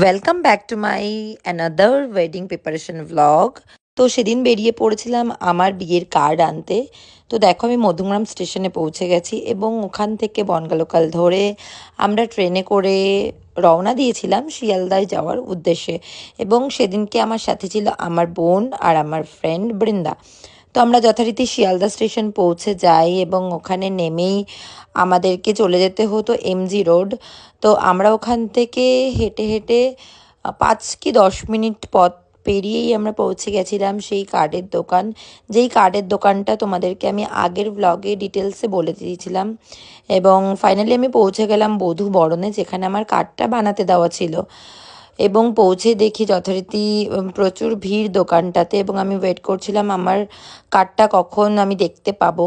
Welcome back to my another wedding preparation vlog. তো সেদিন বেরিয়ে পড়েছিলাম আমার বিয়ের কার্ড আনতে। তো দেখো আমি মধ্যমগ্রাম স্টেশনে পৌঁছে গেছি এবং ওখান থেকে বনগা লোকাল ধরে আমরা ট্রেনে করে রওনা দিয়েছিলাম শিয়ালদায় যাওয়ার উদ্দেশ্যে। এবং সেদিনকে আমার সাথে ছিল আমার বোন আর আমার ফ্রেন্ড বৃন্দা। তো আমরা যথারীতি শিয়ালদা স্টেশন পৌঁছে যাই এবং ওখানে নেমেই আমাদেরকে চলে যেতে হতো এমজি রোড। তো আমরা ওখান থেকে হেঁটে হেঁটে 5 কি 10 মিনিট পথ পেরিয়েই আমরা পৌঁছে গেছিলাম সেই কার্ডের দোকান, যেই কার্ডের দোকানটা তোমাদেরকে আমি আগের ব্লগে ডিটেলসে বলে দিয়েছিলাম। এবং ফাইনালি আমি পৌঁছে গেলাম বধূ বরণে, যেখানে আমার কার্ডটা বানাতে দেওয়া ছিল। এবং পৌঁছে দেখি যথারীতি প্রচুর ভিড় দোকানটাতে, এবং আমি ওয়েট করছিলাম আমার কার্ডটা কখন আমি দেখতে পাবো।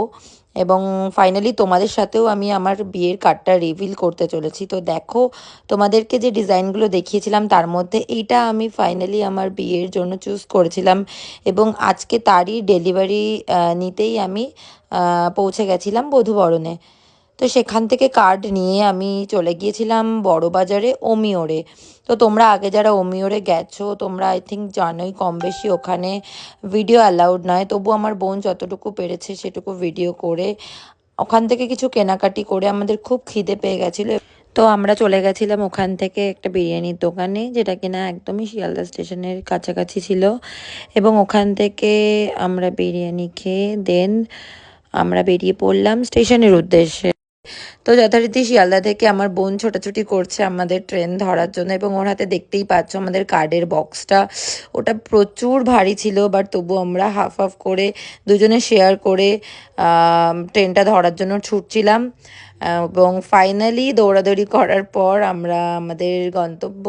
এবং ফাইনালি তোমাদের সাথেও আমি আমার বিয়ের কার্ডটা রিভিল করতে চলেছি। তো দেখো, তোমাদেরকে যে ডিজাইনগুলো দেখিয়েছিলাম তার মধ্যে এইটা আমি ফাইনালি আমার বিয়ের জন্য চুজ করেছিলাম। এবং আজকে তারই ডেলিভারি নিতেই আমি পৌঁছে গেছিলাম বধূবরণে। তো সেখান থেকে কার্ড নিয়ে আমি চলে গিয়েছিলাম বড়বাজারে ওমিওরে। তো তোমরা আগে যারা ওমিওরে গেছো তোমরা আই থিঙ্ক জানোই কম বেশি ওখানে ভিডিও অ্যালাউড নয়, তবু আমার বোন যতটুকু পেরেছে সেটুকু ভিডিও করে ওখান থেকে কিছু কেনাকাটি করে আমাদের খুব খিদে পেয়ে গেছিলো। তো আমরা চলে গেছিলাম ওখান থেকে একটা বিরিয়ানির দোকানে, যেটা কিনা একদমই শিয়ালদা স্টেশনের কাছাকাছি ছিল। এবং ওখান থেকে আমরা বিরিয়ানি খেয়ে দেন আমরা বেরিয়ে পড়লাম স্টেশনের উদ্দেশ্যে। তো যথারীতি শিয়ালদা থেকে আমার বোন ছোটাছুটি করছে আমাদের ট্রেন ধরার জন্য, এবং ওর হাতে দেখতেই পাচ্ছ আমাদের কার্ডের বক্সটা। ওটা প্রচুর ভারী ছিল, বাট তবু আমরা হাফ হাফ করে দুজনে শেয়ার করে ট্রেনটা ধরার জন্য ছুটছিলাম। এবং ফাইনালি দৌড়াদৌড়ি করার পর আমরা আমাদের গন্তব্য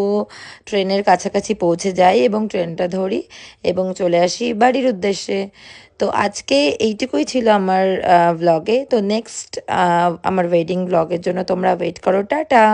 ট্রেনের কাছাকাছি পৌঁছে যাই এবং ট্রেনটা ধরি এবং চলে আসি বাড়ির উদ্দেশ্যে। তো আজকে এইটুকুই ছিল আমার ব্লগে। তো নেক্সট আমার ওয়েডিং ব্লগের জন্য তোমরা ওয়েট করো। টাটা।